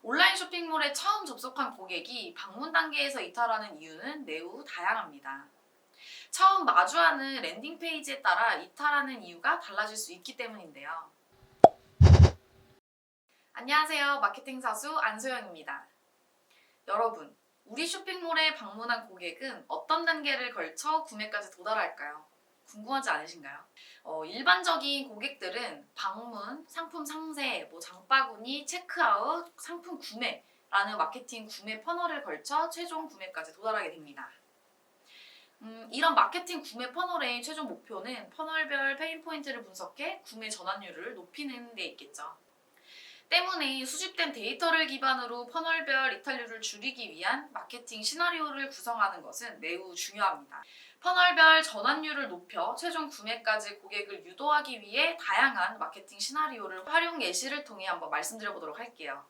온라인 쇼핑몰에 처음 접속한 고객이 방문 단계에서 이탈하는 이유는 매우 다양합니다. 처음 마주하는 랜딩 페이지에 따라 이탈하는 이유가 달라질 수 있기 때문인데요. 안녕하세요. 마케팅 사수 안소영입니다. 여러분, 우리 쇼핑몰에 방문한 고객은 어떤 단계를 걸쳐 구매까지 도달할까요? 궁금하지 않으신가요? 일반적인 고객들은 방문, 상품 상세, 장바구니, 체크아웃, 상품 구매라는 마케팅 구매 퍼널을 걸쳐 최종 구매까지 도달하게 됩니다. 이런 마케팅 구매 퍼널의 최종 목표는 퍼널별 페인 포인트를 분석해 구매 전환율을 높이는 데 있겠죠. 때문에 수집된 데이터를 기반으로 퍼널별 이탈률을 줄이기 위한 마케팅 시나리오를 구성하는 것은 매우 중요합니다. 퍼널별 전환율을 높여 최종 구매까지 고객을 유도하기 위해 다양한 마케팅 시나리오를 활용 예시를 통해 한번 말씀드려보도록 할게요.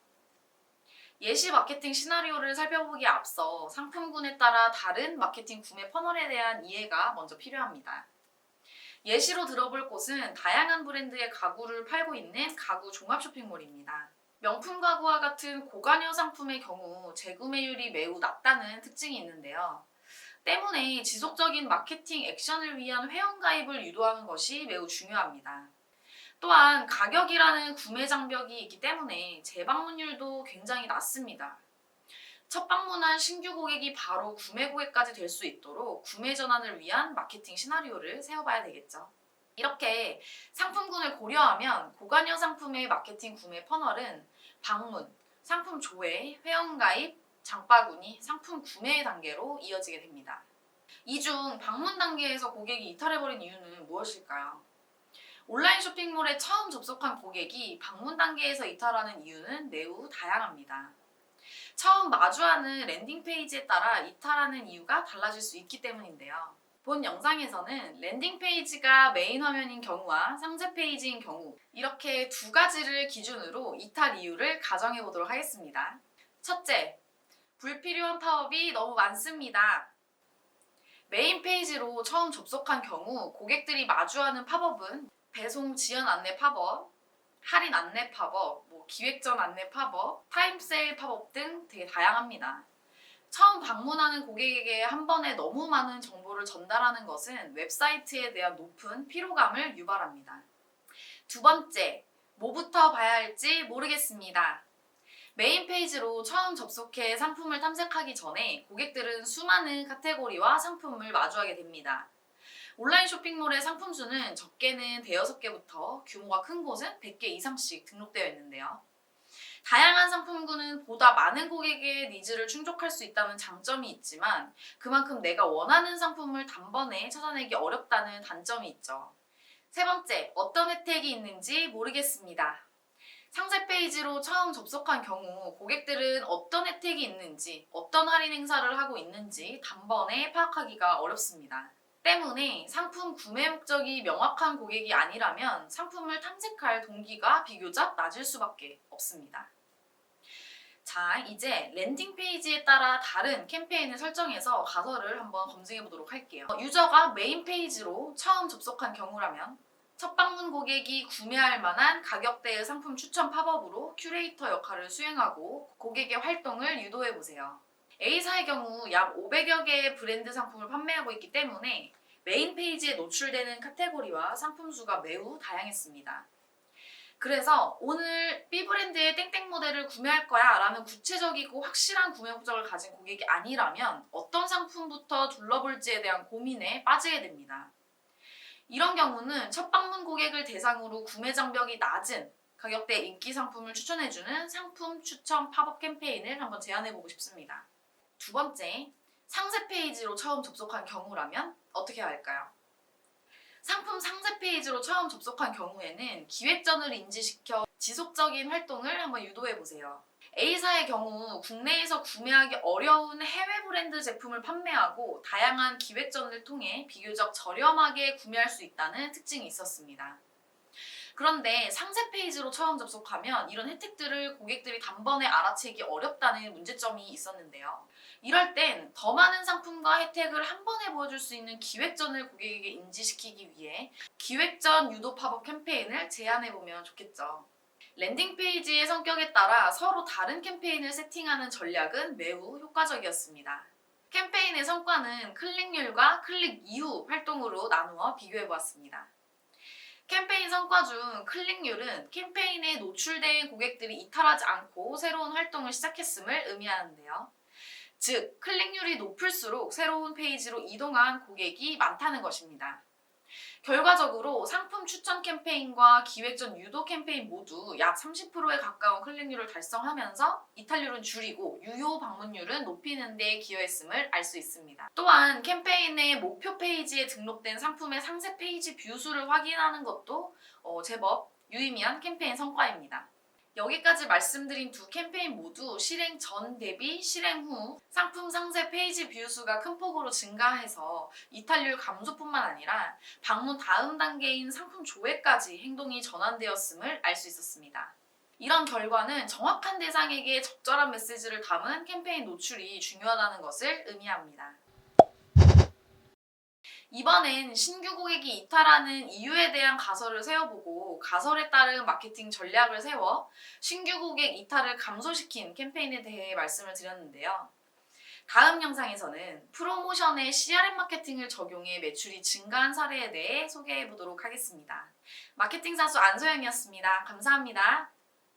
예시 마케팅 시나리오를 살펴보기에 앞서 상품군에 따라 다른 마케팅 구매 퍼널에 대한 이해가 먼저 필요합니다. 예시로 들어볼 곳은 다양한 브랜드의 가구를 팔고 있는 가구 종합 쇼핑몰입니다. 명품 가구와 같은 고가격 상품의 경우 재구매율이 매우 낮다는 특징이 있는데요. 때문에 지속적인 마케팅 액션을 위한 회원가입을 유도하는 것이 매우 중요합니다. 또한 가격이라는 구매 장벽이 있기 때문에 재방문율도 굉장히 낮습니다. 첫 방문한 신규 고객이 바로 구매 고객까지 될 수 있도록 구매 전환을 위한 마케팅 시나리오를 세워봐야 되겠죠. 이렇게 상품군을 고려하면 고가격 상품의 마케팅 구매 퍼널은 방문, 상품 조회, 회원가입, 장바구니, 상품 구매 단계로 이어지게 됩니다. 이 중 방문 단계에서 고객이 이탈해버린 이유는 무엇일까요? 온라인 쇼핑몰에 처음 접속한 고객이 방문 단계에서 이탈하는 이유는 매우 다양합니다. 처음 마주하는 랜딩 페이지에 따라 이탈하는 이유가 달라질 수 있기 때문인데요. 본 영상에서는 랜딩 페이지가 메인 화면인 경우와 상세 페이지인 경우 이렇게 두 가지를 기준으로 이탈 이유를 가정해 보도록 하겠습니다. 첫째, 불필요한 팝업이 너무 많습니다. 메인 페이지로 처음 접속한 경우 고객들이 마주하는 팝업은 배송 지연 안내 팝업, 할인 안내 팝업, 기획전 안내 팝업, 타임세일 팝업 등 되게 다양합니다. 처음 방문하는 고객에게 한 번에 너무 많은 정보를 전달하는 것은 웹사이트에 대한 높은 피로감을 유발합니다. 두 번째, 뭐부터 봐야 할지 모르겠습니다. 메인 페이지로 처음 접속해 상품을 탐색하기 전에 고객들은 수많은 카테고리와 상품을 마주하게 됩니다. 온라인 쇼핑몰의 상품 수는 적게는 대여섯 개부터 규모가 큰 곳은 100개 이상씩 등록되어 있는데요. 다양한 상품군은 보다 많은 고객의 니즈를 충족할 수 있다는 장점이 있지만 그만큼 내가 원하는 상품을 단번에 찾아내기 어렵다는 단점이 있죠. 세 번째, 어떤 혜택이 있는지 모르겠습니다. 상세 페이지로 처음 접속한 경우 고객들은 어떤 혜택이 있는지, 어떤 할인 행사를 하고 있는지 단번에 파악하기가 어렵습니다. 때문에 상품 구매 목적이 명확한 고객이 아니라면 상품을 탐색할 동기가 비교적 낮을 수밖에 없습니다. 자, 이제 랜딩 페이지에 따라 다른 캠페인을 설정해서 가설을 한번 검증해 보도록 할게요. 유저가 메인 페이지로 처음 접속한 경우라면 첫 방문 고객이 구매할 만한 가격대의 상품 추천 팝업으로 큐레이터 역할을 수행하고 고객의 활동을 유도해 보세요. A사의 경우 약 500여 개의 브랜드 상품을 판매하고 있기 때문에 메인 페이지에 노출되는 카테고리와 상품 수가 매우 다양했습니다. 그래서 오늘 B 브랜드의 땡땡 모델을 구매할 거야 라는 구체적이고 확실한 구매 목적을 가진 고객이 아니라면 어떤 상품부터 둘러볼지에 대한 고민에 빠지게 됩니다. 이런 경우는 첫 방문 고객을 대상으로 구매 장벽이 낮은 가격대 인기 상품을 추천해주는 상품 추천 팝업 캠페인을 한번 제안해보고 싶습니다. 두 번째, 상세 페이지로 처음 접속한 경우라면 어떻게 해야 할까요? 상품 상세 페이지로 처음 접속한 경우에는 기획전을 인지시켜 지속적인 활동을 한번 유도해보세요. A사의 경우 국내에서 구매하기 어려운 해외 브랜드 제품을 판매하고 다양한 기획전을 통해 비교적 저렴하게 구매할 수 있다는 특징이 있었습니다. 그런데 상세 페이지로 처음 접속하면 이런 혜택들을 고객들이 단번에 알아채기 어렵다는 문제점이 있었는데요. 이럴 땐 더 많은 상품과 혜택을 한 번에 보여줄 수 있는 기획전을 고객에게 인지시키기 위해 기획전 유도 팝업 캠페인을 제안해보면 좋겠죠. 랜딩 페이지의 성격에 따라 서로 다른 캠페인을 세팅하는 전략은 매우 효과적이었습니다. 캠페인의 성과는 클릭률과 클릭 이후 활동으로 나누어 비교해 보았습니다. 캠페인 성과 중 클릭률은 캠페인에 노출된 고객들이 이탈하지 않고 새로운 활동을 시작했음을 의미하는데요. 즉, 클릭률이 높을수록 새로운 페이지로 이동한 고객이 많다는 것입니다. 결과적으로 상품 추천 캠페인과 기획 전 유도 캠페인 모두 약 30%에 가까운 클릭률을 달성하면서 이탈률은 줄이고 유효 방문율은 높이는 데 기여했음을 알 수 있습니다. 또한 캠페인의 목표 페이지에 등록된 상품의 상세 페이지 뷰 수를 확인하는 것도 제법 유의미한 캠페인 성과입니다. 여기까지 말씀드린 두 캠페인 모두 실행 전 대비 실행 후 상품 상세 페이지 뷰 수가 큰 폭으로 증가해서 이탈률 감소뿐만 아니라 방문 다음 단계인 상품 조회까지 행동이 전환되었음을 알 수 있었습니다. 이런 결과는 정확한 대상에게 적절한 메시지를 담은 캠페인 노출이 중요하다는 것을 의미합니다. 이번엔 신규 고객이 이탈하는 이유에 대한 가설을 세워보고 가설에 따른 마케팅 전략을 세워 신규 고객 이탈을 감소시킨 캠페인에 대해 말씀을 드렸는데요. 다음 영상에서는 프로모션에 CRM 마케팅을 적용해 매출이 증가한 사례에 대해 소개해 보도록 하겠습니다. 마케팅 사수 안소영이었습니다. 감사합니다.